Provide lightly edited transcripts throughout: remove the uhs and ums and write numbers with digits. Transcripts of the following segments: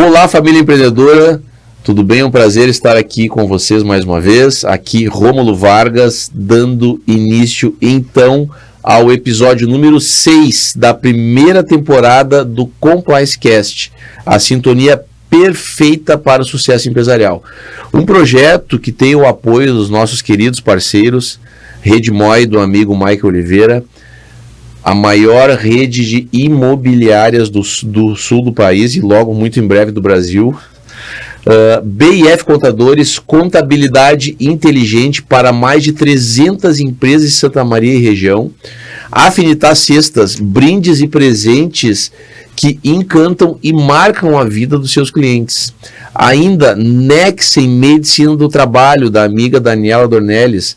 Olá, família empreendedora, tudo bem? É um prazer estar aqui com vocês mais uma vez. Aqui, Rômulo Vargas, dando início, então, ao episódio número 6 da primeira temporada do CompliceCast, a sintonia perfeita para o sucesso empresarial. Um projeto que tem o apoio dos nossos queridos parceiros, Rede Moi, do amigo Michael Oliveira, a maior rede de imobiliárias do sul do país e logo muito em breve do Brasil. BIF Contadores, contabilidade inteligente para mais de 300 empresas de Santa Maria e região. Afinitar Cestas, brindes e presentes que encantam e marcam a vida dos seus clientes. Ainda Nexen Medicina do Trabalho, da amiga Daniela Dornelles.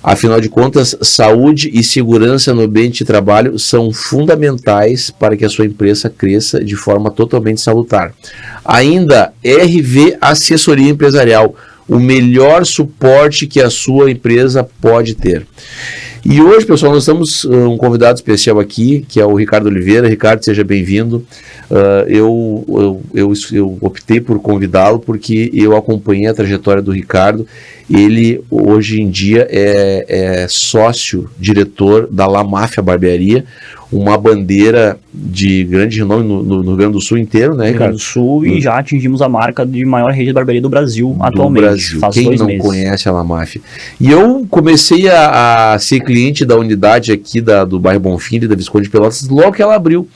Afinal de contas, saúde e segurança no ambiente de trabalho são fundamentais para que a sua empresa cresça de forma totalmente salutar. Ainda, RV Assessoria Empresarial, o melhor suporte que a sua empresa pode ter. E hoje, pessoal, nós temos um convidado especial aqui, que é o Ricardo Oliveira. Ricardo, seja bem-vindo. Eu optei por convidá-lo porque eu acompanhei a trajetória do Ricardo. Ele, hoje em dia, é sócio-diretor da La Máfia Barbearia, uma bandeira de grande renome no Rio Grande do Sul inteiro, né, Ricardo? No Rio Grande do Sul, e já atingimos a marca de maior rede de barbearia do Brasil atualmente. Brasil. Faz Quem 2 não meses. conhece a La Máfia? E eu comecei a ser cliente da unidade aqui do bairro Bonfim, da Visconde de Pelotas, logo que ela abriu.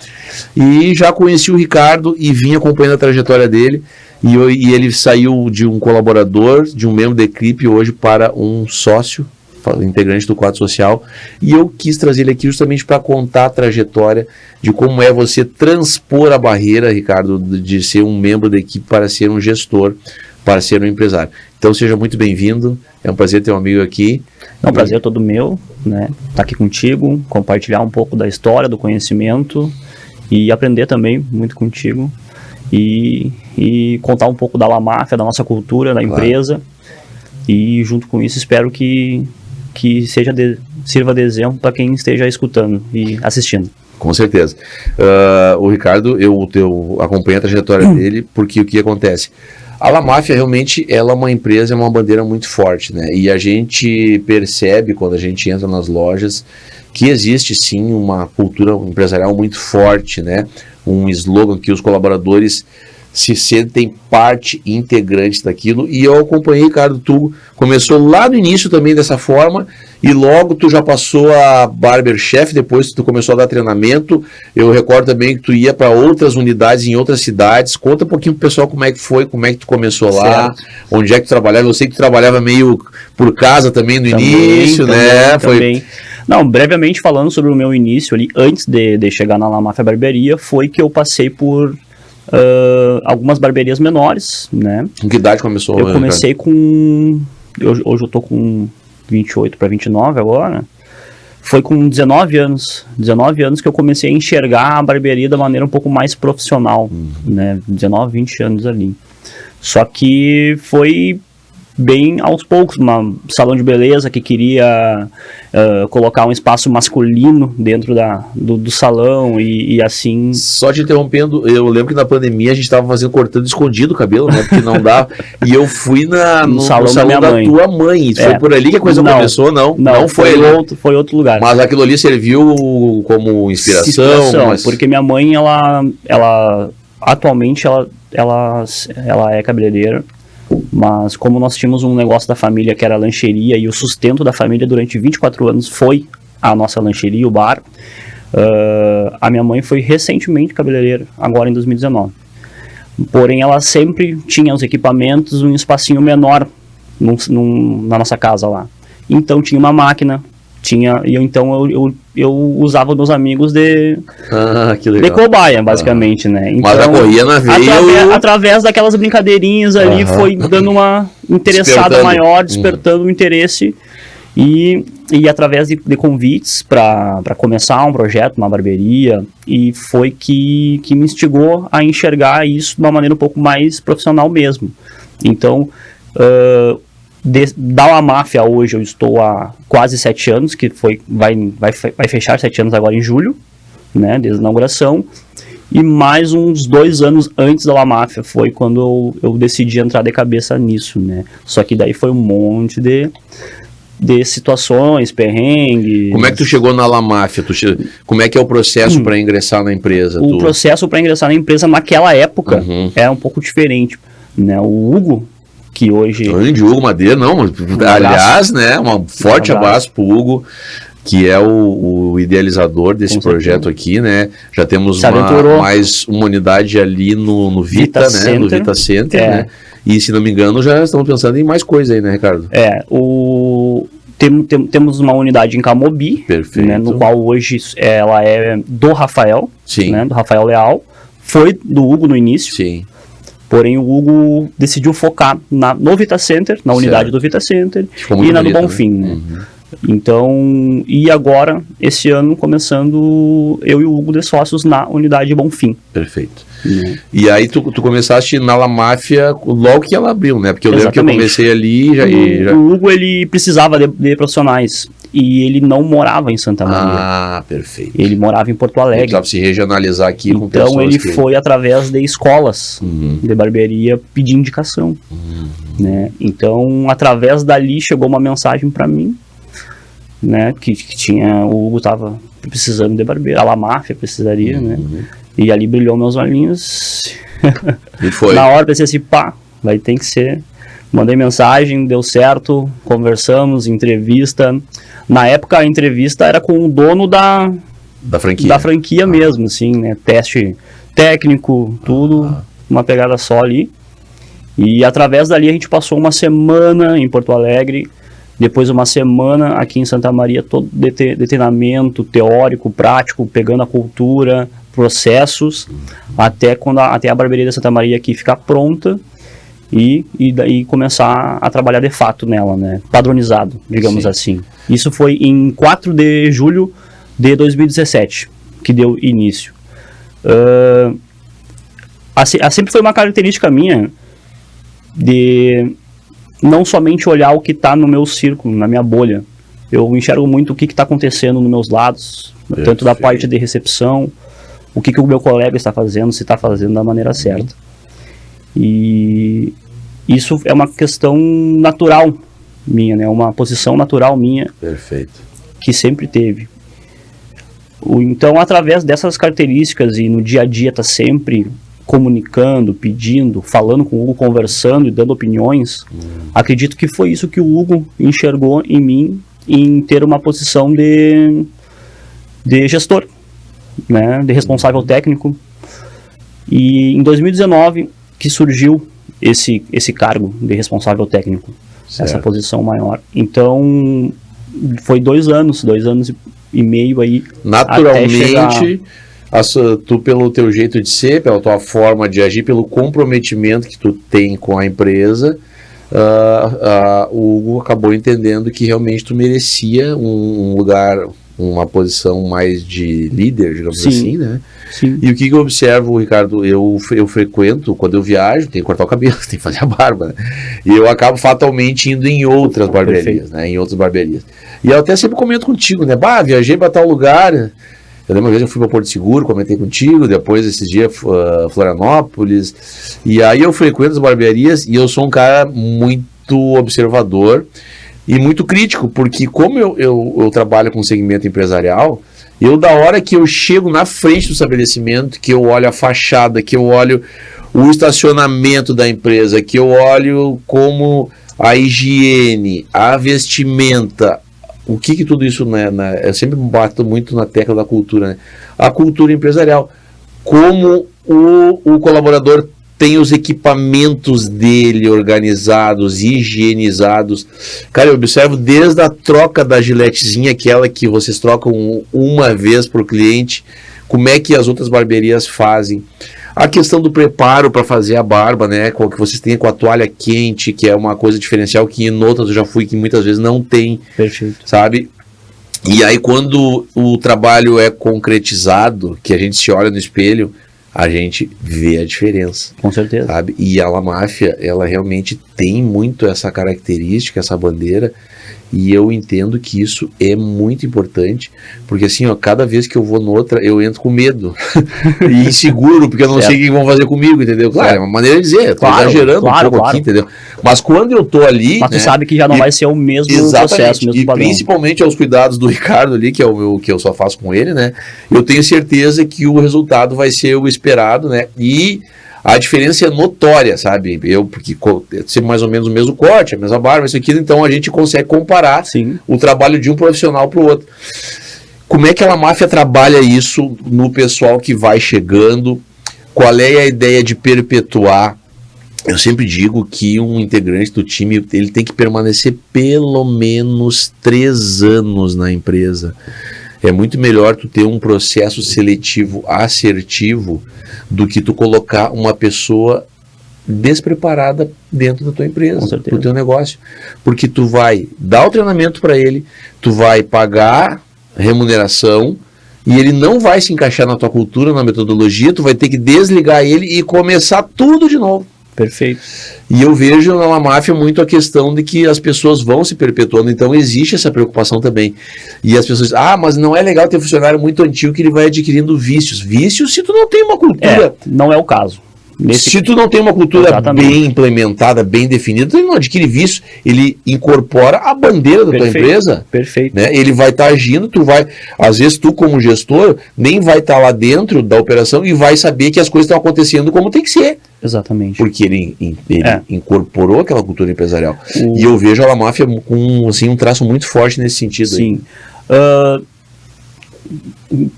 E já conheci o Ricardo e vim acompanhando a trajetória dele. E ele saiu de um colaborador, de um membro da equipe, hoje para um sócio, integrante do quadro social, e eu quis trazer ele aqui justamente para contar a trajetória de como é você transpor a barreira, Ricardo, de ser um membro da equipe para ser um gestor, para ser um empresário. Então seja muito bem-vindo, é um prazer ter um amigo aqui. É um prazer todo meu, né, estar aqui contigo, compartilhar um pouco da história, do conhecimento e aprender também muito contigo e contar um pouco da La Máfia, da nossa cultura, da empresa, e junto com isso espero que sirva de exemplo para quem esteja escutando e assistindo. Com certeza. O Ricardo, eu acompanho a trajetória dele, porque o que acontece? A La Máfia realmente ela é uma empresa, é uma bandeira muito forte, né? E a gente percebe quando a gente entra nas lojas que existe sim uma cultura empresarial muito forte, né? Um slogan que os colaboradores se sentem parte integrante daquilo, e eu acompanhei, Ricardo, tu começou lá no início também dessa forma, e logo tu já passou a barber chef, depois tu começou a dar treinamento. Eu recordo também que tu ia para outras unidades em outras cidades. Conta um pouquinho pro pessoal como é que foi, como é que tu começou lá, onde é que tu trabalhava. Eu sei que tu trabalhava meio por casa também no início, né? Também. Não, brevemente falando sobre o meu início ali, antes de chegar na La Máfia Barbearia, foi que eu passei por algumas barbearias menores, né? Com que idade começou? Eu comecei com... Hoje eu tô com 28 para 29 agora. Foi com 19 anos que eu comecei a enxergar a barbearia da maneira um pouco mais profissional, né? 19, 20 anos ali. Só que foi bem aos poucos, um salão de beleza que queria colocar um espaço masculino dentro do salão e assim... Só te interrompendo, eu lembro que na pandemia a gente estava cortando escondido o cabelo, né, porque não dá, e eu fui no salão da tua mãe. Foi por ali que a coisa começou? Não foi ali. Foi outro lugar. Mas aquilo ali serviu como inspiração? Porque minha mãe, ela atualmente, ela é cabeleireira. Mas como nós tínhamos um negócio da família que era a lancheria, e o sustento da família durante 24 anos foi a nossa lancheria, o bar, a minha mãe foi recentemente cabeleireira, agora em 2019. Porém, ela sempre tinha os equipamentos, um espacinho menor na nossa casa lá. Então tinha uma máquina, eu usava meus amigos de cobaia, basicamente, né? Então, mas a corria na veia... Através daquelas brincadeirinhas ali, foi dando uma interessada maior, despertando o interesse, e através de convites para começar um projeto, uma barbearia, e foi que me instigou a enxergar isso de uma maneira um pouco mais profissional mesmo. Então, da La Máfia hoje eu estou há quase 7 anos, que vai fechar 7 anos agora em julho, né, desde a inauguração, E mais uns 2 anos antes da La Máfia foi quando eu decidi entrar de cabeça nisso, né? Só que daí foi um monte de situações, perrengues. Como é que tu chegou na La Máfia? Como é que é o processo para ingressar na empresa? O processo para ingressar na empresa naquela época Uhum. era um pouco diferente, né? O Hugo, que hoje... Grande Hugo Madeira, não, aliás, né, um forte abraço pro Hugo, que é o idealizador desse projeto aqui, né? Já temos mais uma unidade ali no Vita, né? Center. No Vita Center, né? E se não me engano, já estamos pensando em mais coisa aí, né, Ricardo? Temos uma unidade em Camobi, né, no qual hoje ela é do Rafael, né, do Rafael Leal. Foi do Hugo no início. Sim. Porém, o Hugo decidiu focar no Vita Center, na unidade do Vita Center e na do Bonfim, né? Uhum. Então, e agora, esse ano, começando eu e o Hugo de sócios na unidade Bonfim. Perfeito. E aí tu começaste na La Máfia logo que ela abriu, né? Porque eu lembro que eu comecei ali O Hugo, ele precisava de profissionais e ele não morava em Santa Maria. Ah, perfeito. Ele morava em Porto Alegre. Ele precisava se regionalizar aqui com pessoas. Então ele foi através de escolas de barbearia pedir indicação. Né? Então, através dali chegou uma mensagem para mim, né, que tinha, o Hugo tava precisando de barbeiro, a La Máfia precisaria, né, e ali brilhou meus olhinhos, e foi. Na hora pensei assim, pá, vai ter que ser, mandei mensagem, deu certo, conversamos, entrevista, na época a entrevista era com o dono da franquia mesmo, assim, né, teste técnico, tudo, uma pegada só ali, e através dali a gente passou uma semana em Porto Alegre. Depois uma semana aqui em Santa Maria, todo de treinamento teórico, prático, pegando a cultura, processos, até a barbearia da Santa Maria aqui ficar pronta e daí começar a trabalhar de fato nela, né? Padronizado, digamos assim. Isso foi em 4 de julho de 2017 que deu início. Sempre foi uma característica minha de não somente olhar o que está no meu círculo, na minha bolha. Eu enxergo muito o que está acontecendo nos meus lados, tanto da parte de recepção, o que o meu colega está fazendo, se está fazendo da maneira certa. E isso é uma questão natural minha, né? Uma posição natural minha. Perfeito. Que sempre teve. Então, através dessas características e no dia a dia tá sempre comunicando, pedindo, falando com o Hugo, conversando e dando opiniões, acredito que foi isso que o Hugo enxergou em mim, em ter uma posição de gestor, né, de responsável técnico. E em 2019 que surgiu esse cargo de responsável técnico, essa posição maior. Então foi 2 anos e meio aí. Naturalmente, tu pelo teu jeito de ser, pela tua forma de agir, pelo comprometimento que tu tem com a empresa, o Hugo acabou entendendo que realmente tu merecia um lugar, uma posição mais de líder, digamos assim, né? Sim. E o que eu observo, Ricardo, eu frequento, quando eu viajo, tenho que cortar o cabelo, tenho que fazer a barba, né? E eu acabo fatalmente indo em outras barbearias, né? Em outras barbearias. E eu até sempre comento contigo, né? Viajei para tal lugar. Eu lembro uma vez eu fui para Porto Seguro, comentei contigo, depois esse dia Florianópolis. E aí eu frequento as barbearias e eu sou um cara muito observador e muito crítico, porque como eu trabalho com segmento empresarial, da hora que eu chego na frente do estabelecimento, que eu olho a fachada, que eu olho o estacionamento da empresa, que eu olho como a higiene, a vestimenta, o que tudo isso, né, eu sempre bato muito na tecla da cultura, né? A cultura empresarial, como o colaborador tem os equipamentos dele organizados, higienizados. Cara, eu observo desde a troca da giletezinha, aquela que vocês trocam uma vez para o cliente, como é que as outras barbearias fazem. A questão do preparo para fazer a barba, né, que vocês têm com a toalha quente, que é uma coisa diferencial que em outras eu já fui, que muitas vezes não tem. Perfeito. Sabe? E aí quando o trabalho é concretizado, que a gente se olha no espelho, a gente vê a diferença. Com certeza. Sabe? E a La Máfia, ela realmente tem muito essa característica, essa bandeira, E eu entendo que isso é muito importante, porque assim, ó, cada vez que eu vou noutra, eu entro com medo e inseguro, porque eu não sei o que vão fazer comigo, entendeu? Claro, é uma maneira de dizer, eu tô exagerando um pouco aqui, entendeu? Mas quando eu tô ali... Mas tu sabe que já não vai ser o mesmo processo, o mesmo e padrão. Principalmente aos cuidados do Ricardo ali, que é o que eu só faço com ele, né? Eu tenho certeza que o resultado vai ser o esperado, né? E a diferença é notória, sabe? Porque sempre mais ou menos o mesmo corte, a mesma barba, isso aqui, então a gente consegue comparar o trabalho de um profissional para o outro. Como é que a máfia trabalha isso no pessoal que vai chegando? Qual é a ideia de perpetuar? Eu sempre digo que um integrante do time, ele tem que permanecer pelo menos 3 anos na empresa. É muito melhor tu ter um processo seletivo assertivo do que tu colocar uma pessoa despreparada dentro da tua empresa, do teu negócio. Porque tu vai dar o treinamento para ele, tu vai pagar remuneração e ele não vai se encaixar na tua cultura, na metodologia, tu vai ter que desligar ele e começar tudo de novo. Perfeito. E eu vejo na máfia muito a questão de que as pessoas vão se perpetuando, então existe essa preocupação também. E as pessoas dizem, mas não é legal ter funcionário muito antigo que ele vai adquirindo vícios. Vícios se tu não tem uma cultura... não é o caso. Se tu não tem uma cultura bem implementada, bem definida, tu não adquire vício, ele incorpora a bandeira da tua empresa. Perfeito. Né? Ele vai estar agindo, às vezes tu como gestor, nem vai estar lá dentro da operação e vai saber que as coisas estão acontecendo como tem que ser. Exatamente. Porque ele incorporou aquela cultura empresarial. E eu vejo a máfia com assim, um traço muito forte nesse sentido. Sim.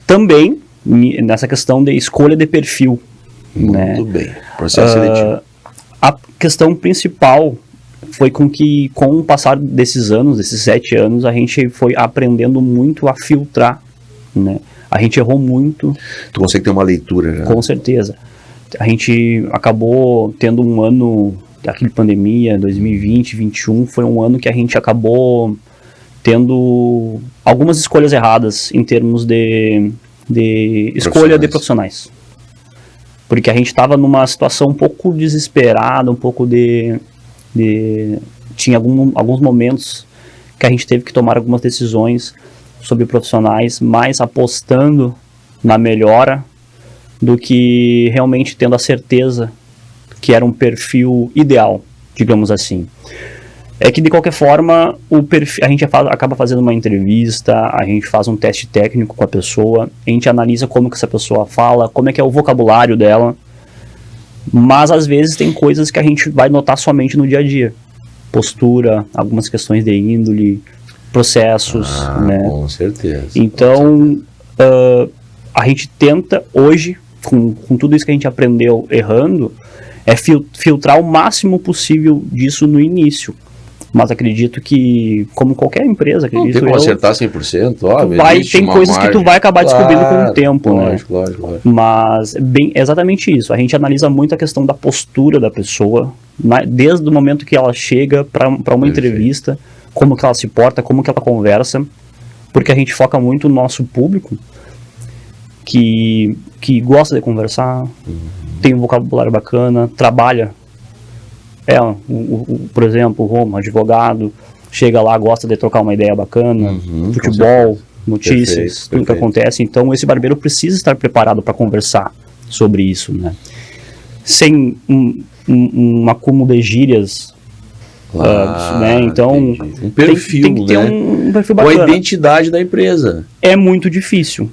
Também nessa questão de escolha de perfil. Muito bem. Processo seletivo. A questão principal foi com o passar desses anos, desses 7 anos, a gente foi aprendendo muito a filtrar. Né? A gente errou muito. Tu consegue ter uma leitura já? Com certeza. A gente acabou tendo um ano, aquele pandemia, 2020, 2021, foi um ano que a gente acabou tendo algumas escolhas erradas em termos de escolha de profissionais. Porque a gente estava numa situação um pouco desesperada, um pouco tinha alguns momentos que a gente teve que tomar algumas decisões sobre profissionais, mais apostando na melhora do que realmente tendo a certeza que era um perfil ideal, digamos assim. É que de qualquer forma, a gente acaba fazendo uma entrevista, a gente faz um teste técnico com a pessoa, a gente analisa como que essa pessoa fala, como é que é o vocabulário dela, mas às vezes tem coisas que a gente vai notar somente no dia a dia. Postura, algumas questões de índole, processos, né? Com certeza. Então, a gente tenta hoje, com tudo isso que a gente aprendeu errando, é filtrar o máximo possível disso no início. Mas acredito que, como qualquer empresa, acredito não tem como acertar 100%, óbvio. Tem coisas margem. Que tu vai acabar descobrindo com o tempo, lógico, né? Lógico. Mas exatamente isso. A gente analisa muito a questão da postura da pessoa, desde o momento que ela chega para uma entrevista, como que ela se porta, como que ela conversa, porque a gente foca muito no nosso público, que gosta de conversar, tem um vocabulário bacana, trabalha. Por exemplo, o Romo, advogado, chega lá, gosta de trocar uma ideia bacana, futebol, notícias, tudo que acontece. Então, esse barbeiro precisa estar preparado para conversar sobre isso, né? Sem um acúmulo de gírias, né? Então, um perfil, tem que ter um perfil bacana. Com a identidade da empresa. É muito difícil,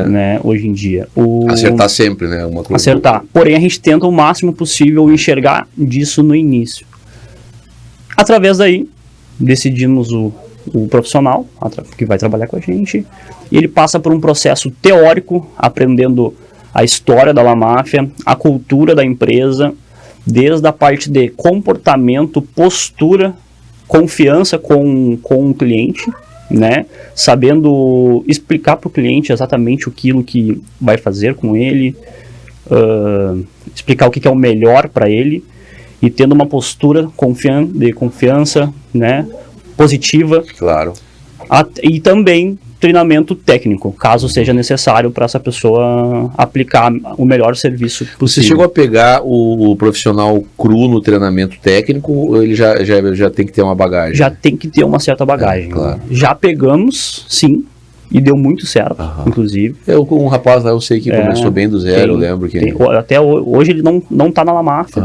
né, hoje em dia. Acertar sempre, né? Uma coisa acertar. Porém, a gente tenta o máximo possível enxergar disso no início. Através daí, decidimos o profissional que vai trabalhar com a gente, e ele passa por um processo teórico, aprendendo a história da La Máfia, a cultura da empresa, desde a parte de comportamento, postura, confiança com o cliente, né? Sabendo explicar para o cliente exatamente aquilo que vai fazer com ele, explicar o que é o melhor para ele, e tendo uma postura de confiança, né? Positiva. Claro. E também treinamento técnico, caso seja necessário para essa pessoa aplicar o melhor serviço Você possível. chegou a pegar o profissional cru no treinamento técnico ou ele já tem que ter uma bagagem? Já tem que ter uma certa bagagem. claro. Já pegamos, sim, e deu muito certo, inclusive. Um rapaz lá, eu sei que começou bem do zero, eu lembro que... Até hoje ele não tá na La Máfia,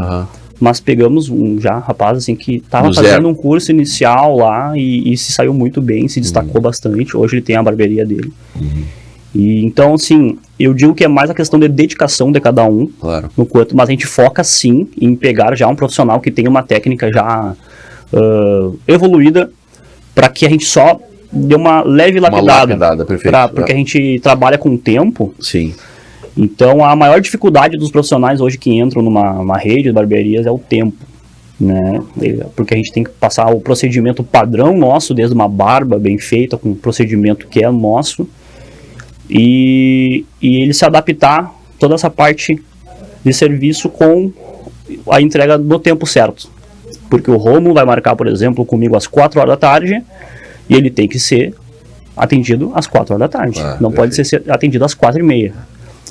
mas pegamos um rapaz assim que estava fazendo um curso inicial lá e se saiu muito bem, se destacou bastante. Hoje ele tem a barbearia dele. E então, assim, eu digo que é mais a questão de dedicação de cada um, no quanto, mas a gente foca sim em pegar já um profissional que tem uma técnica já evoluída, para que a gente só dê uma leve lapidada, perfeito. Porque a gente trabalha com o tempo. Sim. Então, a maior dificuldade dos profissionais hoje que entram numa rede de barbearias é o tempo, né? Porque a gente tem que passar o procedimento padrão nosso, desde uma barba bem feita, com um procedimento que é nosso, e ele se adaptar toda essa parte de serviço com a entrega no tempo certo. Porque o Romulo vai marcar, por exemplo, comigo às 4 horas da tarde, e ele tem que ser atendido às 4 horas da tarde. Não pode ser atendido às 4h30.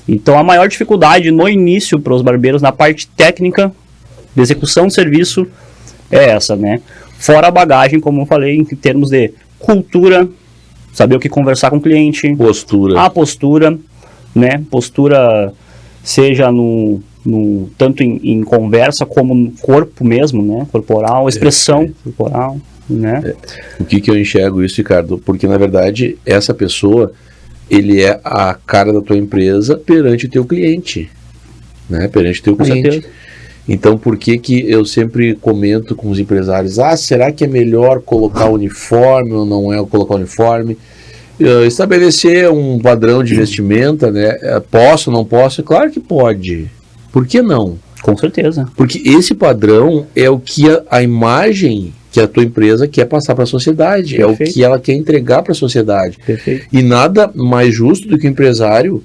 Então, a maior dificuldade no início para os barbeiros, na parte técnica de execução de serviço, é essa, né? Fora a bagagem, como eu falei, em termos de cultura, saber o que conversar com o cliente. A postura, né? Postura, seja tanto em conversa como no corpo mesmo, né? Corporal, expressão corporal, né? O que eu enxergo isso, Ricardo? Porque, na verdade, essa pessoa... ele é a cara da tua empresa perante o teu cliente, né? Perante o teu cliente. Certeza. Então, por que eu sempre comento com os empresários, será que é melhor colocar uniforme ou não é colocar uniforme? Estabelecer um padrão de vestimenta, né? Posso, não posso? Claro que pode. Por que não? Com certeza. Porque esse padrão é o que a imagem que a tua empresa quer passar para a sociedade, Perfeito. É o que ela quer entregar para a sociedade. Perfeito. E nada mais justo do que o empresário,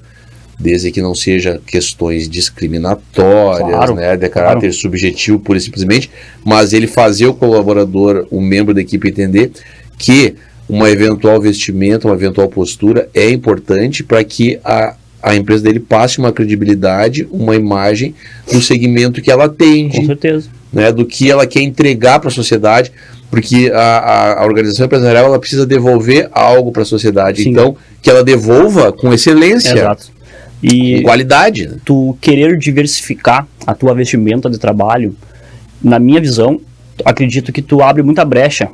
desde que não seja questões discriminatórias, né, de caráter subjetivo pura e simplesmente, mas ele fazer o colaborador, o membro da equipe entender que uma eventual vestimenta, uma eventual postura é importante para que a empresa dele passe uma credibilidade, uma imagem do segmento que ela atende. Com certeza. Né, do que ela quer entregar para a sociedade, porque a organização empresarial ela precisa devolver algo para a sociedade. Sim. Então, que ela devolva com excelência, exato. E com qualidade. Né? Tu querer diversificar a tua vestimenta de trabalho, na minha visão, acredito que tu abre muita brecha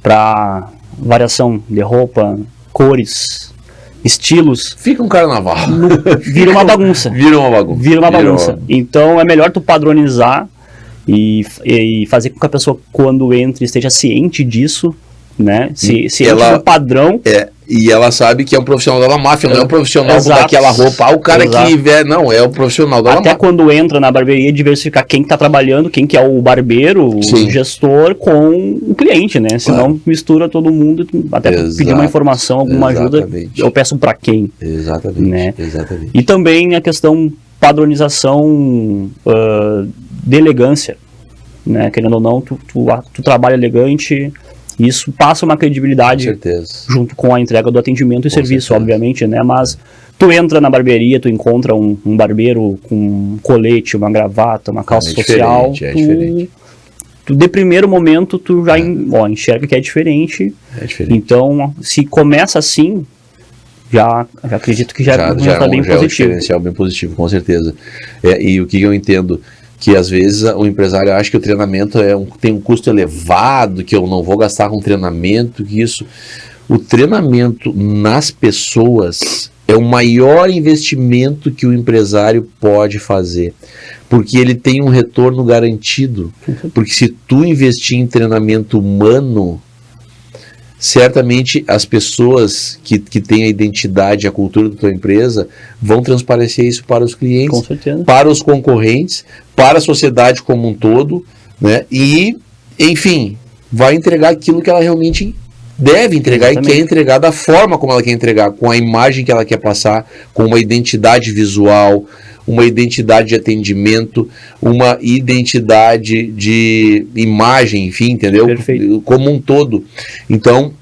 para variação de roupa, cores, estilos. Fica um carnaval. Vira uma bagunça. Vira uma bagunça. Então é melhor tu padronizar e fazer com que a pessoa, quando entre, esteja ciente disso, né? Ciente do padrão. E ela sabe que é um profissional da La Máfia, não é um profissional daquela roupa. O cara que não, é o profissional da La Máfia. Até quando entra na barbearia, diversificar quem está trabalhando, quem que é o barbeiro, o gestor, com o cliente, né? Senão mistura todo mundo, até pedir uma informação, alguma ajuda, eu peço para quem. Exatamente, né? Exatamente. E também a questão padronização de elegância, né? Querendo ou não, tu trabalha elegante, isso passa uma credibilidade junto com a entrega do atendimento e serviço, obviamente, né? Mas tu entra na barbearia, tu encontra um barbeiro com um colete, uma gravata, uma calça social, tu de primeiro momento tu já enxerga que é diferente. Então, se começa assim, já acredito que já está bem positivo. É um diferencial bem positivo, com certeza. E o que eu entendo? Que às vezes o empresário acha que o treinamento tem um custo elevado, que eu não vou gastar com treinamento, que isso... O treinamento nas pessoas é o maior investimento que o empresário pode fazer, porque ele tem um retorno garantido. Porque se tu investir em treinamento humano, certamente as pessoas que têm a identidade, a cultura da tua empresa vão transparecer isso para os clientes, para os concorrentes, para a sociedade como um todo, né? E, enfim, vai entregar aquilo que ela realmente deve entregar. Exatamente. E quer entregar da forma como ela quer entregar, com a imagem que ela quer passar, com uma identidade visual, uma identidade de atendimento, uma identidade de imagem, enfim, entendeu? Perfeito. Como um todo. Então,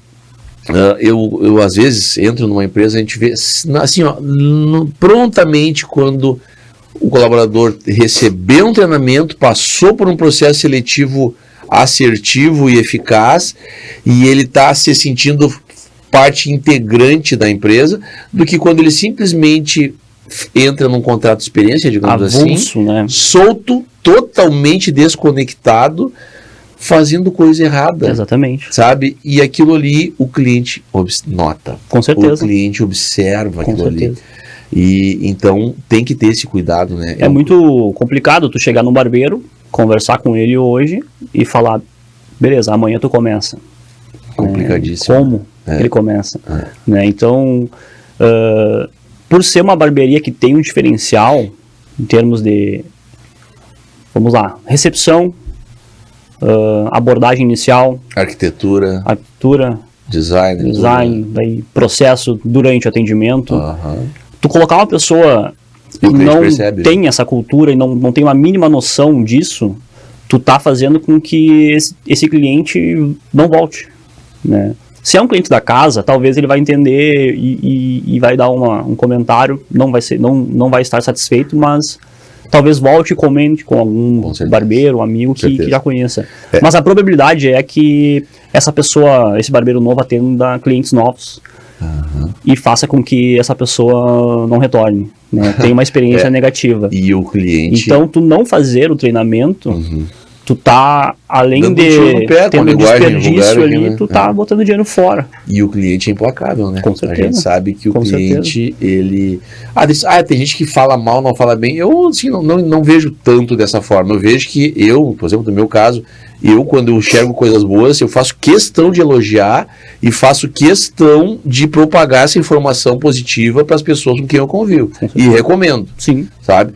Eu às vezes entro numa empresa, a gente vê assim, ó, prontamente quando o colaborador recebeu um treinamento, passou por um processo seletivo assertivo e eficaz, e ele está se sentindo parte integrante da empresa, do que quando ele simplesmente entra num contrato de experiência, digamos avulso, assim, né? solto, totalmente desconectado, fazendo coisa errada. Exatamente. Sabe? E aquilo ali o cliente nota. Com certeza. O cliente observa Com aquilo certeza. ali. E então tem que ter esse cuidado, né? É muito complicado tu chegar no barbeiro, conversar com ele hoje e falar, beleza, amanhã tu começa. Complicadíssimo. Como ele começa. Né? Então, por ser uma barbearia que tem um diferencial em termos de, vamos lá, recepção, abordagem inicial, arquitetura, design, daí processo durante o atendimento. Tu colocar uma pessoa que não tem essa cultura e não tem uma mínima noção disso, tu tá fazendo com que esse cliente não volte, né? Se é um cliente da casa, talvez ele vai entender e vai dar um comentário, não vai estar satisfeito, mas talvez volte e comente com algum barbeiro, um amigo que já conheça. Mas a probabilidade é que essa pessoa, esse barbeiro novo, atenda clientes novos e faça com que essa pessoa não retorne, né? Tenha uma experiência negativa. E o cliente... Então, tu não fazer o treinamento, tu tá, além de tendo desperdício ali, né? Tu tá botando dinheiro fora. E o cliente é implacável, né? Com certeza. A gente sabe que o cliente, ele... tem gente que fala mal, não fala bem. Eu, assim, não vejo tanto dessa forma. Eu vejo que por exemplo, no meu caso, quando eu enxergo coisas boas, eu faço questão de elogiar e faço questão de propagar essa informação positiva para as pessoas com quem eu convivo. E recomendo. Sim. Sabe?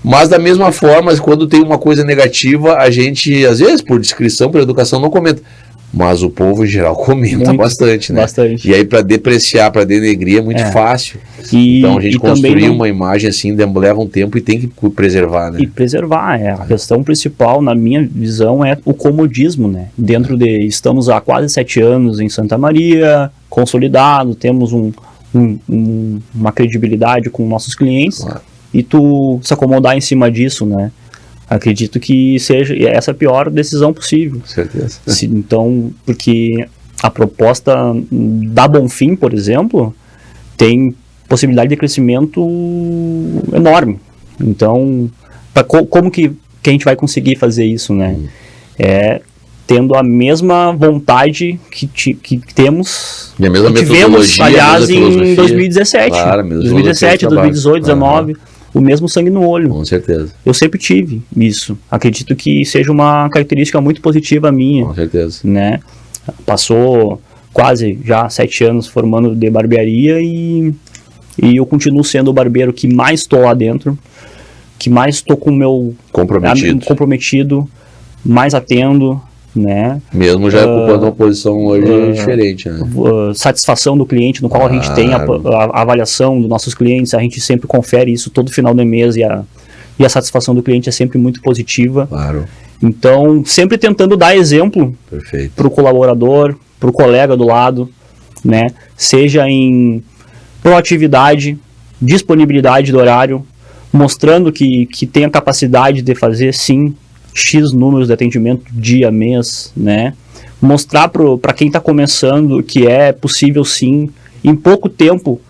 Mas da mesma forma, quando tem uma coisa negativa, a gente, às vezes, por descrição, por educação, não comenta. Mas o povo, em geral, comenta bastante, né? Bastante. E aí, para depreciar, para denegrir, é muito fácil. Então, a gente construir uma imagem assim, leva um tempo e tem que preservar, né? E preservar, a questão principal, na minha visão, é o comodismo, né? Dentro estamos há quase 7 anos em Santa Maria, consolidado, temos uma credibilidade com nossos clientes. Claro. E tu se acomodar em cima disso, né? Acredito que seja essa a pior decisão possível. Com certeza. Então, porque a proposta da Bonfim, por exemplo, tem possibilidade de crescimento enorme. Então, como que a gente vai conseguir fazer isso, né? Tendo a mesma vontade que temos, e a mesma tivemos, aliás, em 2017. Claro, 2017, 2018, 2019. O mesmo sangue no olho. Com certeza. Eu sempre tive isso. Acredito que seja uma característica muito positiva minha. Com certeza. Né? Passou quase já 7 anos formando de barbearia e eu continuo sendo o barbeiro que mais estou lá dentro, que mais estou com o meu comprometido, mais atendo, né? Mesmo já ocupando uma posição hoje diferente, né? Satisfação do cliente, no qual a gente tem a avaliação dos nossos clientes, a gente sempre confere isso todo final do mês e a satisfação do cliente é sempre muito positiva. Claro. Então, sempre tentando dar exemplo para o colaborador, para o colega do lado, né? Seja em proatividade, disponibilidade do horário, mostrando que tem a capacidade de fazer, sim, X números de atendimento dia, mês, né? Mostrar para quem está começando que é possível, sim, em pouco tempo,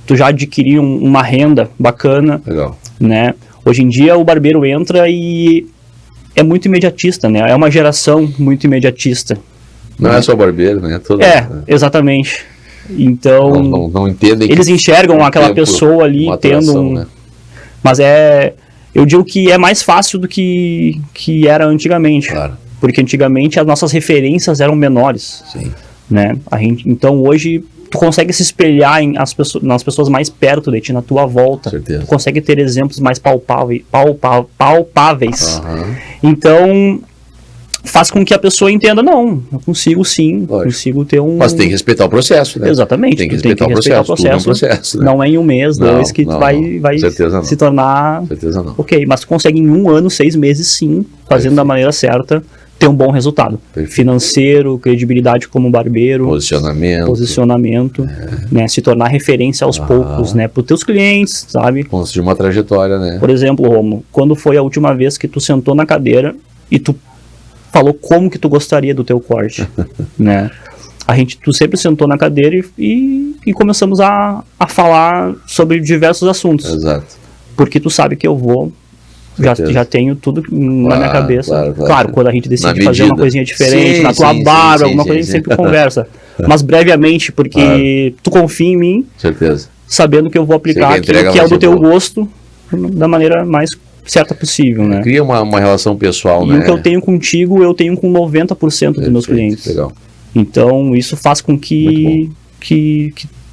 tu já adquirir uma renda bacana. Legal. Né? Hoje em dia o barbeiro entra e é muito imediatista, né? É uma geração muito imediatista. Não é só barbeiro, né? Exatamente. Então, não entendem. Eles enxergam aquela pessoa ali tendo né? Mas eu digo que é mais fácil do que era antigamente. Claro. Porque antigamente as nossas referências eram menores. Sim. Né? Então hoje tu consegue se espelhar nas pessoas mais perto de ti, na tua volta. Certeza. Tu consegue ter exemplos mais palpáveis. Então faz com que a pessoa entenda, não, eu consigo sim, consigo ter um... Mas tem que respeitar o processo, né? Exatamente. Tem que respeitar o processo. Tudo é um processo, né? Não é em um mês, 2 que tu vai se tornar... Certeza não. Ok, mas tu consegue em 1 ano, 6 meses sim, fazendo da maneira certa, ter um bom resultado. Perfeito. Financeiro, credibilidade como barbeiro, posicionamento, né, se tornar referência aos poucos, né, para os teus clientes, sabe? Construir uma trajetória, né? Por exemplo, Romo, quando foi a última vez que tu sentou na cadeira e tu falou como que tu gostaria do teu corte, né? Tu sempre sentou na cadeira e começamos a falar sobre diversos assuntos. Exato. Porque tu sabe que eu vou... Já tenho tudo na minha cabeça. Claro, quando a gente decide fazer uma coisinha diferente, na tua barba, alguma coisa, a gente sempre conversa. Mas brevemente, porque tu confia em mim, certeza, sabendo que eu vou aplicar aquilo que é o do teu gosto da maneira mais certa possível, né? Cria uma relação pessoal, né? E o que eu tenho contigo, eu tenho com 90% dos meus clientes. Legal. Então, isso faz com que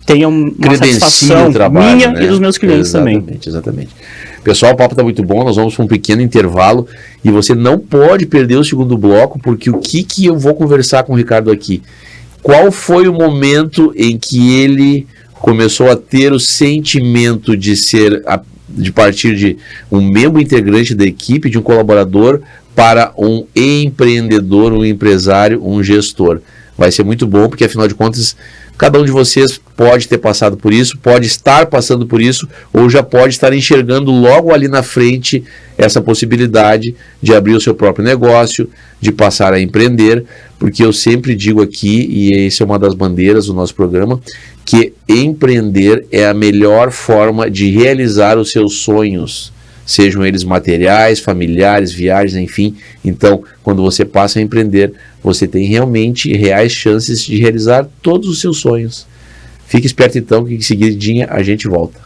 tenha uma satisfação minha, né? E dos meus clientes também. Exatamente. Pessoal, o papo está muito bom, nós vamos para um pequeno intervalo e você não pode perder o segundo bloco, porque o que eu vou conversar com o Ricardo aqui? Qual foi o momento em que ele começou a ter o sentimento de partir de um membro integrante da equipe, de um colaborador, para um empreendedor, um empresário, um gestor? Vai ser muito bom, porque afinal de contas, cada um de vocês pode ter passado por isso, pode estar passando por isso, ou já pode estar enxergando logo ali na frente essa possibilidade de abrir o seu próprio negócio, de passar a empreender, porque eu sempre digo aqui, e essa é uma das bandeiras do nosso programa, que empreender é a melhor forma de realizar os seus sonhos, sejam eles materiais, familiares, viagens, enfim. Então, quando você passa a empreender, você tem realmente reais chances de realizar todos os seus sonhos. Fique esperto então, que em seguidinha a gente volta.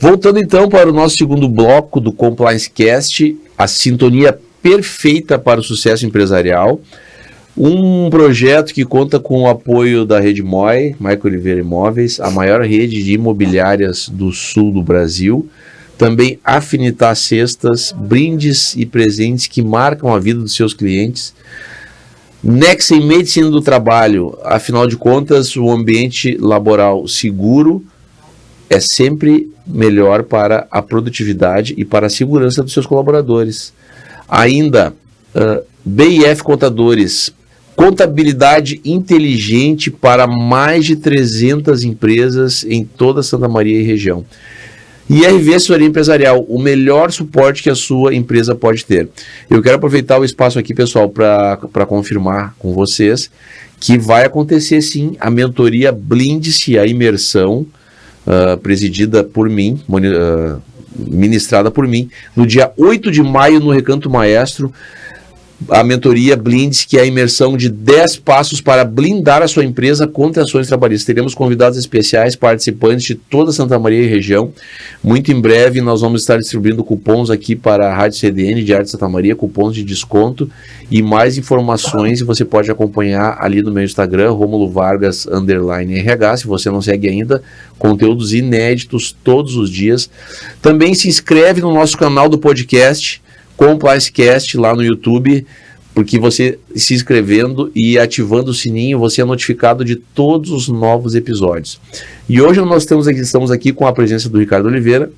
Voltando então para o nosso segundo bloco do Compliance Cast, a sintonia perfeita para o sucesso empresarial. Um projeto que conta com o apoio da Rede MOI, Maico Oliveira Imóveis, a maior rede de imobiliárias do sul do Brasil. Também Afinitar Cestas, brindes e presentes que marcam a vida dos seus clientes. Nexen Medicina do Trabalho, afinal de contas, o ambiente laboral seguro é sempre melhor para a produtividade e para a segurança dos seus colaboradores. Ainda, BIF Contadores, contabilidade inteligente para mais de 300 empresas em toda Santa Maria e região. E RV Assessoria Empresarial, o melhor suporte que a sua empresa pode ter. Eu quero aproveitar o espaço aqui, pessoal, para confirmar com vocês que vai acontecer sim a mentoria Blinde-se, a imersão, presidida por mim, ministrada por mim, no dia 8 de maio no Recanto Maestro, a mentoria Blinde-se, que é a imersão de 10 passos para blindar a sua empresa contra ações trabalhistas. Teremos convidados especiais, participantes de toda Santa Maria e região. Muito em breve nós vamos estar distribuindo cupons aqui para a Rádio CDN de Arte Santa Maria, cupons de desconto e mais informações você pode acompanhar ali no meu Instagram, Romulo Vargas _RH, se você não segue ainda, conteúdos inéditos todos os dias. Também se inscreve no nosso canal do podcast, Compliance Cast, lá no YouTube, porque você se inscrevendo e ativando o sininho, você é notificado de todos os novos episódios. E hoje nós estamos aqui com a presença do Ricardo Oliveira.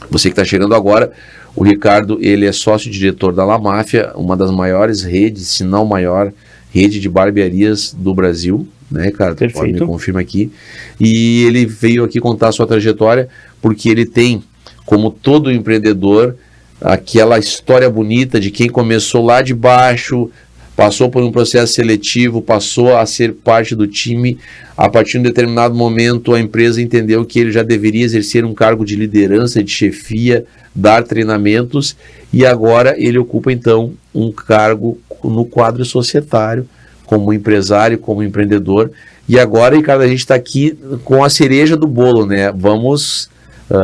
Você que está chegando agora, o Ricardo, ele é sócio-diretor da La Máfia, uma das maiores redes, se não maior, rede de barbearias do Brasil, né, Ricardo? Perfeito. Pode me confirma aqui. E ele veio aqui contar a sua trajetória, porque ele tem, como todo empreendedor, aquela história bonita de quem começou lá de baixo, passou por um processo seletivo, passou a ser parte do time. A partir de um determinado momento, a empresa entendeu que ele já deveria exercer um cargo de liderança, de chefia, dar treinamentos, e agora ele ocupa então um cargo no quadro societário, como empresário, como empreendedor. E agora, Ricardo, a gente está aqui com a cereja do bolo, né? Vamos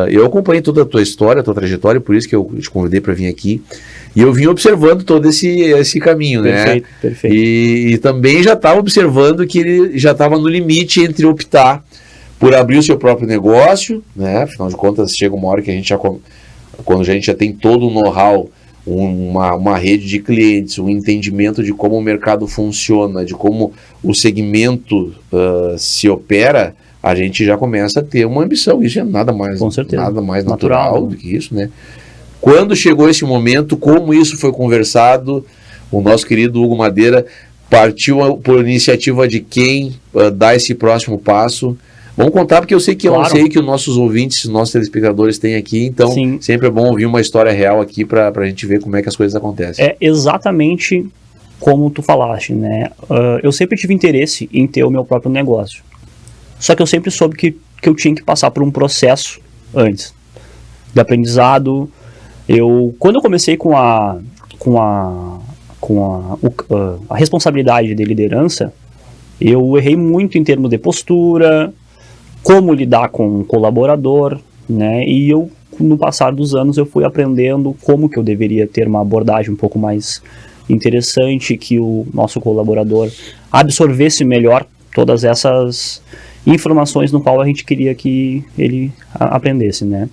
Eu acompanhei toda a tua história, a tua trajetória, por isso que eu te convidei para vir aqui. E eu vim observando todo esse caminho, Perfeito, né? perfeito. E também já estava observando que ele já estava no limite entre optar por abrir o seu próprio negócio, né? Afinal de contas, chega uma hora que a gente quando a gente já tem todo o know-how, uma rede de clientes, um entendimento de como o mercado funciona, de como o segmento se opera, a gente já começa a ter uma ambição. Isso é nada mais natural do que isso, né? Quando chegou esse momento, como isso foi conversado, o nosso querido Hugo Madeira partiu por iniciativa de quem dar esse próximo passo. Vamos contar, porque eu sei que Claro. eu sei que os nossos ouvintes, os nossos telespectadores têm aqui, então Sim. sempre é bom ouvir uma história real aqui para a gente ver como é que as coisas acontecem. É exatamente como tu falaste, né? Eu sempre tive interesse em ter o meu próprio negócio. Só que eu sempre soube que eu tinha que passar por um processo antes de aprendizado. Quando eu comecei com a responsabilidade de liderança, eu errei muito em termos de postura, como lidar com um colaborador, né? E no passar dos anos, eu fui aprendendo como que eu deveria ter uma abordagem um pouco mais interessante, que o nosso colaborador absorvesse melhor todas essas informações no qual a gente queria que ele aprendesse, né?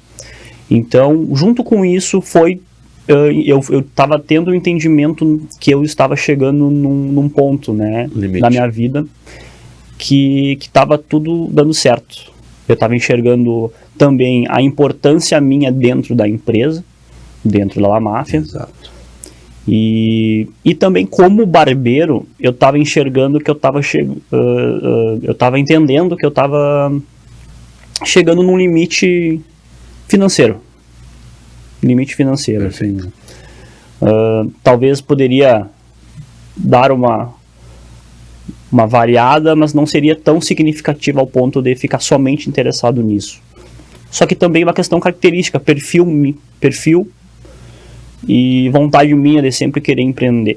Então, junto com isso, eu estava tendo o entendimento que eu estava chegando num ponto, né, na minha vida, que estava tudo dando certo. Eu estava enxergando também a importância minha dentro da empresa, dentro da La Máfia. Exato. E também como barbeiro, eu estava enxergando que eu estava entendendo que eu estava chegando num limite financeiro. Assim. Talvez poderia dar uma variada, mas não seria tão significativa ao ponto de ficar somente interessado nisso. Só que também uma questão característica, perfil e vontade minha de sempre querer empreender,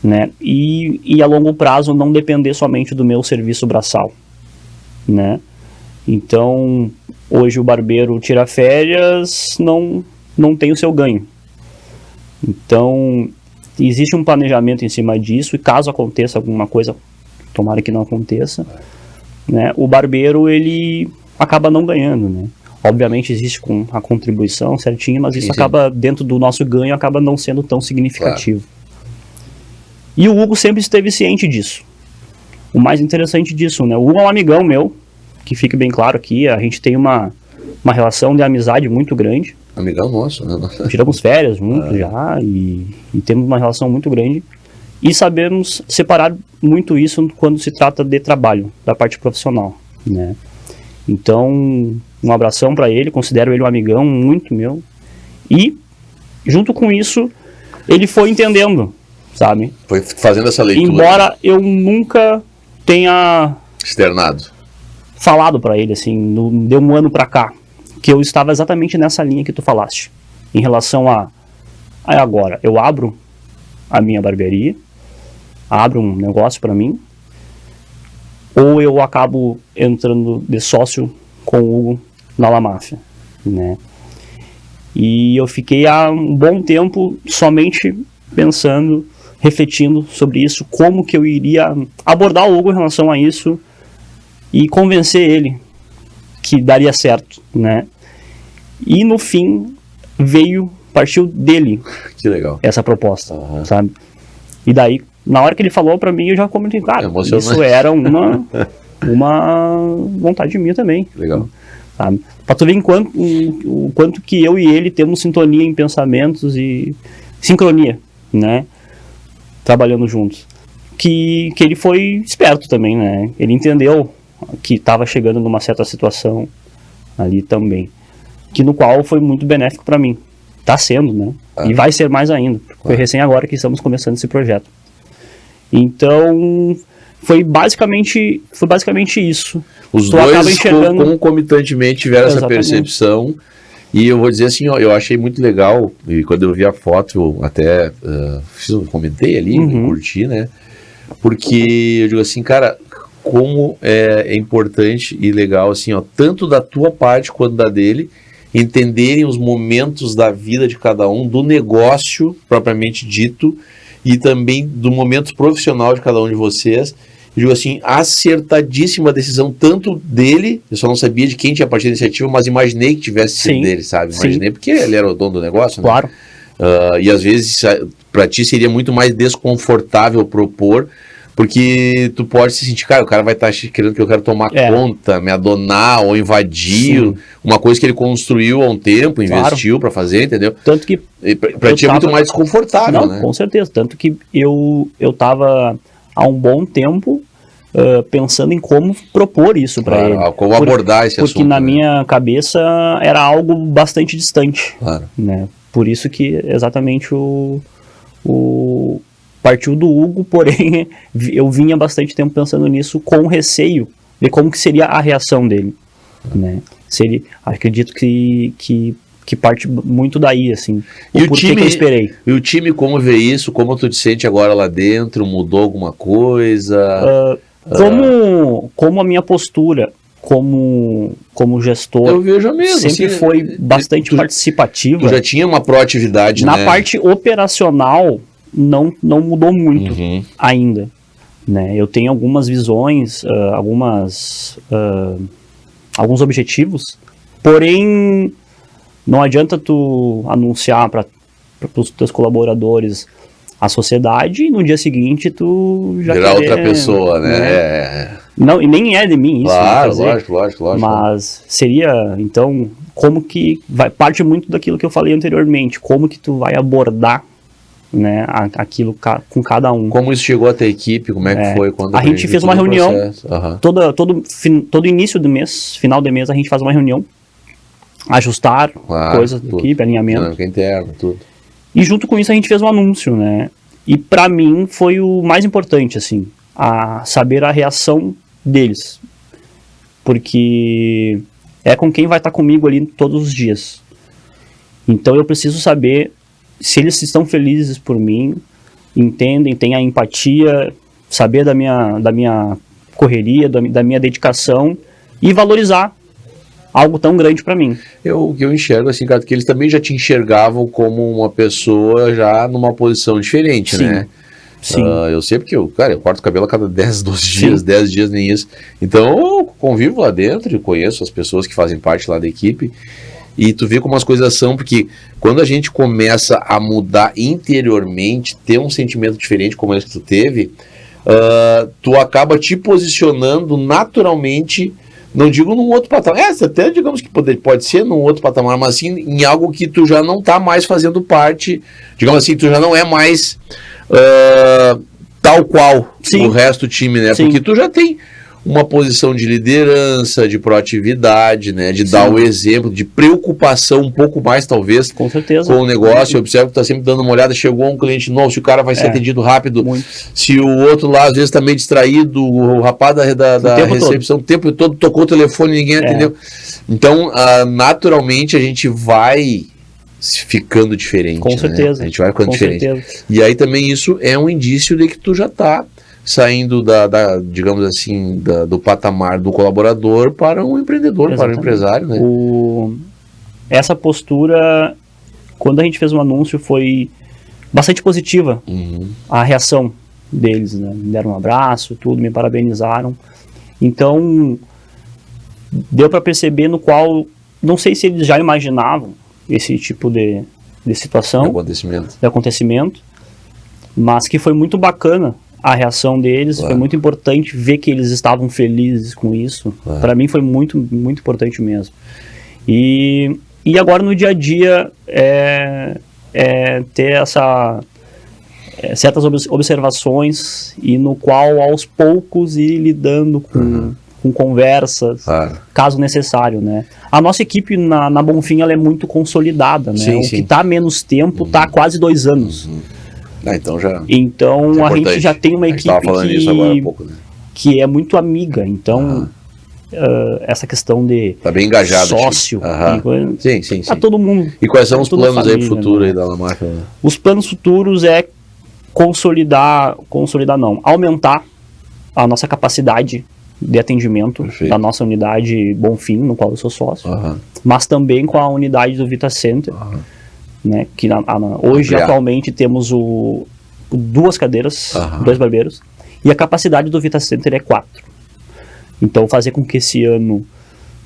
né? E a longo prazo não depender somente do meu serviço braçal, né? Então, hoje o barbeiro tira férias, não tem o seu ganho. Então, existe um planejamento em cima disso, e caso aconteça alguma coisa, tomara que não aconteça, né, o barbeiro, ele acaba não ganhando, né? Obviamente existe com a contribuição certinho, mas isso acaba, dentro do nosso ganho, acaba não sendo tão significativo. Claro. E o Hugo sempre esteve ciente disso. O mais interessante disso, né? O Hugo é um amigão meu, que fique bem claro aqui, a gente tem uma relação de amizade muito grande. Amigão nosso, né? Tiramos férias juntos já e temos uma relação muito grande. E sabemos separar muito isso quando se trata de trabalho, da parte profissional, né? Então, um abração para ele, considero ele um amigão muito meu. E, junto com isso, ele foi entendendo, sabe? Foi fazendo essa leitura. Embora eu nunca tenha externado, falado para ele, assim, de um ano para cá, que eu estava exatamente nessa linha que tu falaste, em relação agora, eu abro a minha barbearia, abro um negócio para mim, ou eu acabo entrando de sócio com o Hugo na La Máfia, né? E eu fiquei há um bom tempo somente pensando, refletindo sobre isso, como que eu iria abordar o Hugo em relação a isso e convencer ele que daria certo, né? E no fim partiu dele, que legal, essa proposta, sabe? E daí, na hora que ele falou pra mim, eu já comentei, cara, isso era uma vontade minha também. Legal. Sabe? Pra tu ver o quanto que eu e ele temos sintonia em pensamentos e sincronia, né? Trabalhando juntos. Que ele foi esperto também, né? Ele entendeu que estava chegando numa certa situação ali também, que no qual foi muito benéfico para mim. Tá sendo, né? E vai ser mais ainda. Foi recém agora que estamos começando esse projeto. Então, foi basicamente isso. Os dois concomitantemente tiveram essa percepção. E eu vou dizer assim, ó, eu achei muito legal, e quando eu vi a foto, eu até comentei ali, curti, né? Porque eu digo assim, cara, como é importante e legal, assim, ó, tanto da tua parte quanto da dele, entenderem os momentos da vida de cada um, do negócio propriamente dito, e também do momento profissional de cada um de vocês. Eu digo assim, acertadíssima decisão, tanto dele, eu só não sabia de quem tinha partido da iniciativa, mas imaginei que tivesse sido dele, sabe? Imaginei, porque ele era o dono do negócio, né? Claro. E às vezes, para ti seria muito mais desconfortável propor, porque tu pode se sentir, cara, o cara vai estar querendo que eu quero tomar conta, me adonar ou invadir, uma coisa que ele construiu há um tempo, investiu para fazer, entendeu? Tanto que para ti é muito mais desconfortável, não, né? Com certeza, tanto que eu tava há um bom tempo pensando em como propor isso para ele. Como abordar esse assunto. Porque na minha cabeça era algo bastante distante. Claro. Né? Por isso que exatamente partiu do Hugo, porém eu vinha bastante tempo pensando nisso com receio de como que seria a reação dele. Né? Acredito que parte muito daí, assim. E o time, que eu esperei. E o time, como vê isso? Como tu te sente agora lá dentro? Mudou alguma coisa? Como a minha postura como gestor, eu vejo mesmo, sempre assim, foi bastante participativa. Tu já tinha uma proatividade, na né? parte operacional não mudou muito ainda. Né? Eu tenho algumas visões, alguns objetivos, porém não adianta tu anunciar para os teus colaboradores a sociedade e no dia seguinte tu já virar outra pessoa, né? Não, e nem é de mim isso. Claro, lógico. Mas seria, então, como que parte muito daquilo que eu falei anteriormente, como que tu vai abordar, né, aquilo com cada um. Como isso chegou até a equipe, como é que foi? Quando a gente fez uma reunião, todo início do mês, final de mês, a gente faz uma reunião, ajustar coisas da equipe, alinhamento. Dinâmica interna, tudo. E junto com isso a gente fez um anúncio, né? E pra mim foi o mais importante, assim, a saber a reação deles. Porque é com quem vai estar comigo ali todos os dias. Então eu preciso saber se eles estão felizes por mim, entendem, têm a empatia, saber da minha correria, da minha dedicação e valorizar algo tão grande para mim. O que eu enxergo, assim, cara, que eles também já te enxergavam como uma pessoa já numa posição diferente, né? Sim. Eu sei porque eu corto o cabelo a cada 10, 12 dias, 10 dias nem isso. Então eu convivo lá dentro e conheço as pessoas que fazem parte lá da equipe. E tu vê como as coisas são, porque quando a gente começa a mudar interiormente, ter um sentimento diferente como esse que tu teve, tu acaba te posicionando naturalmente. Não digo num outro patamar, até digamos que pode ser num outro patamar, mas assim, em algo que tu já não tá mais fazendo parte, digamos assim, tu já não é mais tal qual o resto do time, né? Porque tu já tem uma posição de liderança, de proatividade, né? De dar o exemplo, de preocupação um pouco mais, talvez, com certeza, com o negócio. Eu observo que tá sempre dando uma olhada, chegou um cliente novo, se o cara vai ser atendido rápido, se o outro lá, às vezes, tá meio distraído, o rapaz da recepção, o tempo todo tocou o telefone e ninguém atendeu. Então, naturalmente, a gente vai ficando diferente. Com certeza. A gente vai ficando diferente. Certeza. E aí também isso é um indício de que tu já tá saindo digamos assim, do patamar do colaborador para um empreendedor, para um empresário, né? Essa postura, quando a gente fez um anúncio, foi bastante positiva. A reação deles, né? Me deram um abraço, tudo, me parabenizaram. Então, deu para perceber no qual, não sei se eles já imaginavam esse tipo de situação, de acontecimento, mas que foi muito bacana a reação deles, foi muito importante ver que eles estavam felizes com isso. Para mim foi muito, muito importante mesmo. E agora no dia a dia ter certas observações e no qual aos poucos ir lidando com conversas, caso necessário, né? A nossa equipe na Bonfim, ela é muito consolidada, né? O que está menos tempo está há quase 2 anos. Então a gente já tem uma equipe que é muito amiga, então essa questão de tá bem engajado, sócio, sim. Tá todo mundo. E quais são os planos aí pro futuro aí da Lamarca? Os planos futuros aumentar a nossa capacidade de atendimento Perfeito. da nossa unidade Bonfim, no qual eu sou sócio, mas também com a unidade do Vita Center, né, que hoje, atualmente, temos 2 cadeiras, 2 barbeiros, e a capacidade do Vita Center é 4. Então, fazer com que esse ano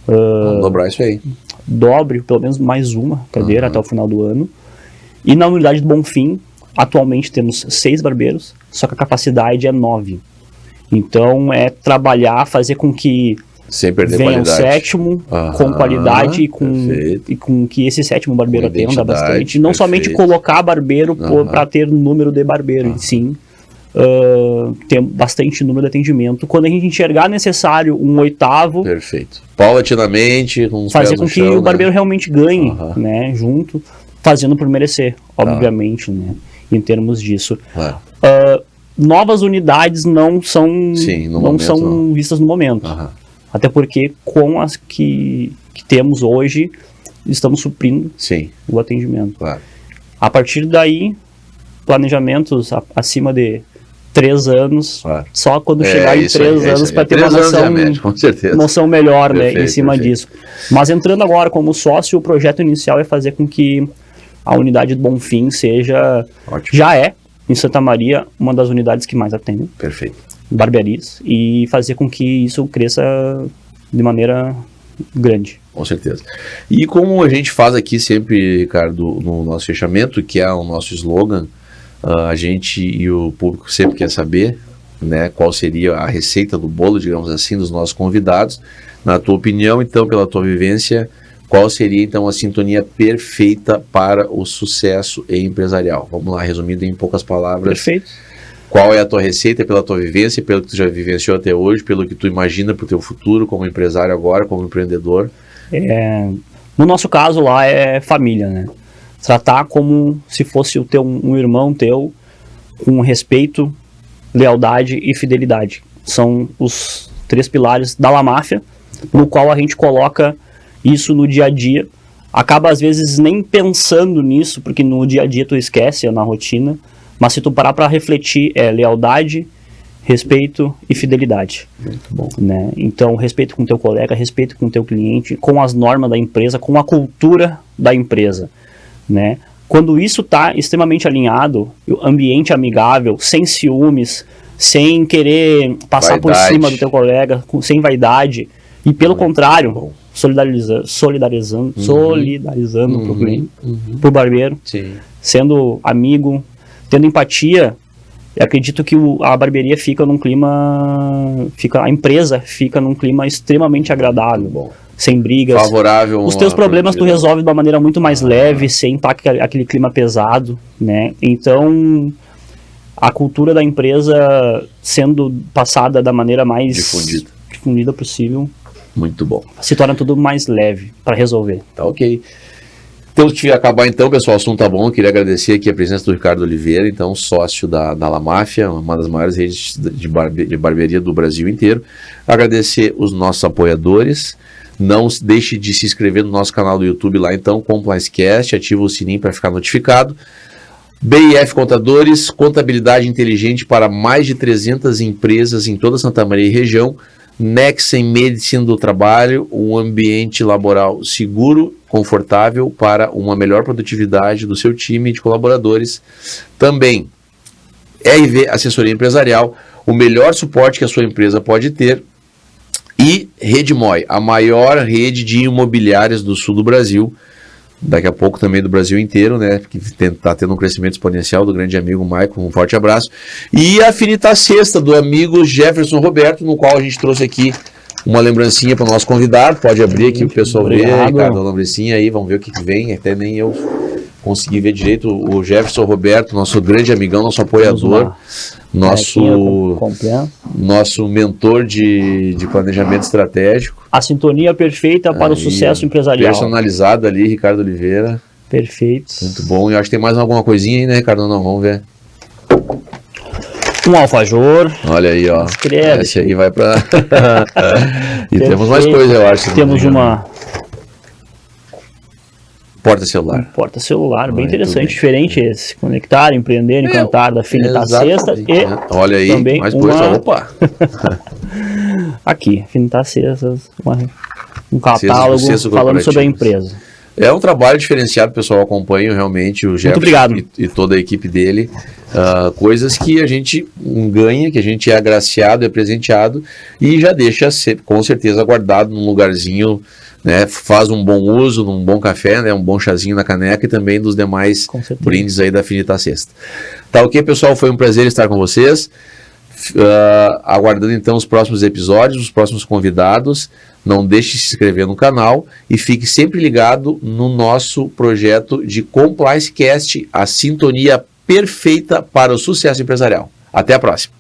Vamos dobrar isso aí. dobre pelo menos mais uma cadeira até o final do ano. E na unidade do Bonfim, atualmente temos 6 barbeiros, só que a capacidade é 9. Então, é trabalhar, fazer com que Sem perder venha qualidade. o 7º com qualidade e com que esse 7º barbeiro Com atenda identidade, bastante. Não somente perfeito. colocar barbeiro para ter número de barbeiro, sim ter bastante número de atendimento. Quando a gente enxergar necessário um 8º, Perfeito. Paulatinamente, com os fazer pés com no que chão, o barbeiro realmente ganhe, Aham. né, junto, fazendo por merecer, obviamente, né, em termos disso. Claro. Novas unidades não são, Sim, no não momento, são não. vistas no momento. Aham. Até porque com as que temos hoje, estamos suprindo Sim, o atendimento. claro. A partir daí, planejamentos acima de 3 anos, Claro. só quando chegar em isso 3 aí, é anos isso aí. para ter 3 uma anos é a noção, média, com certeza. noção melhor, né, em Perfeito, cima perfeito. disso. Mas entrando agora como sócio, o projeto inicial é fazer com que a unidade do Bonfim seja, Ótimo. já é, em Santa Maria, uma das unidades que mais atendem Perfeito. barbearias, e fazer com que isso cresça de maneira grande. Com certeza. E como a gente faz aqui sempre, Ricardo, no nosso fechamento, que é o nosso slogan, a gente e o público sempre quer saber, né, qual seria a receita do bolo, digamos assim, dos nossos convidados. Na tua opinião, então, pela tua vivência, qual seria, então, a sintonia perfeita para o sucesso empresarial? Vamos lá, resumindo em poucas palavras. Perfeito. Qual é a tua receita pela tua vivência, pelo que tu já vivenciou até hoje, pelo que tu imagina para o teu futuro como empresário agora, como empreendedor? No nosso caso lá é família, né? Tratar como se fosse um irmão teu, com respeito, lealdade e fidelidade. São os 3 pilares da La Máfia, no qual a gente coloca isso no dia a dia. Acaba às vezes nem pensando nisso, porque no dia a dia tu esquece, é na rotina, mas se tu parar para refletir, é lealdade, respeito e fidelidade. Muito bom. Né? Então, respeito com o teu colega, respeito com o teu cliente, com as normas da empresa, com a cultura da empresa, né? Quando isso está extremamente alinhado, ambiente amigável, sem ciúmes, sem querer passar por Vaidade. cima do teu colega, sem vaidade, e pelo contrário, bom. solidarizando pro cliente, pro barbeiro, Sim. sendo amigo, tendo empatia. Eu acredito que a barbearia fica num clima, a empresa fica num clima extremamente agradável, Bom. sem brigas. Favorável. Os teus à problemas tu produtividade. resolve de uma maneira muito mais leve, sem impactar aquele clima pesado, né? Então, a cultura da empresa sendo passada da maneira mais difundida possível, Muito bom. se torna tudo mais leve para resolver. Tá ok. Temos que acabar então, pessoal, o assunto tá bom. Eu queria agradecer aqui a presença do Ricardo Oliveira, então sócio da La Máfia, uma das maiores redes de barbearia do Brasil inteiro. Agradecer os nossos apoiadores. Não deixe de se inscrever no nosso canal do YouTube lá, então, ComplianceCast, ativa o sininho para ficar notificado. BIF Contadores, contabilidade inteligente para mais de 300 empresas em toda Santa Maria e região. Nexen Medicina do Trabalho, um ambiente laboral seguro, confortável para uma melhor produtividade do seu time de colaboradores. Também RV Assessoria Empresarial, o melhor suporte que a sua empresa pode ter. E Redmoi, a maior rede de imobiliárias do sul do Brasil, daqui a pouco também do Brasil inteiro, né, que está tendo um crescimento exponencial do grande amigo Maicon, um forte abraço. E a Afinitar Sexta, do amigo Jefferson Roberto, no qual a gente trouxe aqui uma lembrancinha para o nosso convidado. Pode abrir aqui para o pessoal ver, Ricardo, a lembrancinha aí, vamos ver o que vem, até nem eu consegui ver direito. O Jefferson Roberto, nosso grande amigão, nosso apoiador, nosso mentor de planejamento estratégico. A sintonia perfeita para o sucesso empresarial. Personalizado ali, Ricardo Oliveira. Perfeito. Muito bom. E eu acho que tem mais alguma coisinha aí, né, Ricardo? Não, vamos ver. Um alfajor. Olha aí, ó. Credo. Esse aí vai pra... E temos mais coisa, eu acho. Temos uma... Porta-celular. Porta-celular, bem Muito interessante, bem. diferente esse. Conectar, emprender, encantar, da Afinitar Sexta. E olha aí, também mais coisa. Opa! Aqui, Afinitar Cestas, um catálogo Cesto falando sobre a corporativo. empresa. É um trabalho diferenciado, pessoal. Acompanho realmente o Jefferson obrigado. e toda a equipe dele. Coisas que a gente ganha, que a gente é agraciado, é presenteado e já deixa com certeza guardado num lugarzinho, né? Faz um bom uso, num bom café, né? Um bom chazinho na caneca e também dos demais brindes aí da Afinitar Cesta. Tá ok, pessoal? Foi um prazer estar com vocês. Aguardando então os próximos episódios, os próximos convidados. Não deixe de se inscrever no canal e fique sempre ligado no nosso projeto de Compliance Cast, a sintonia perfeita para o sucesso empresarial. Até a próxima!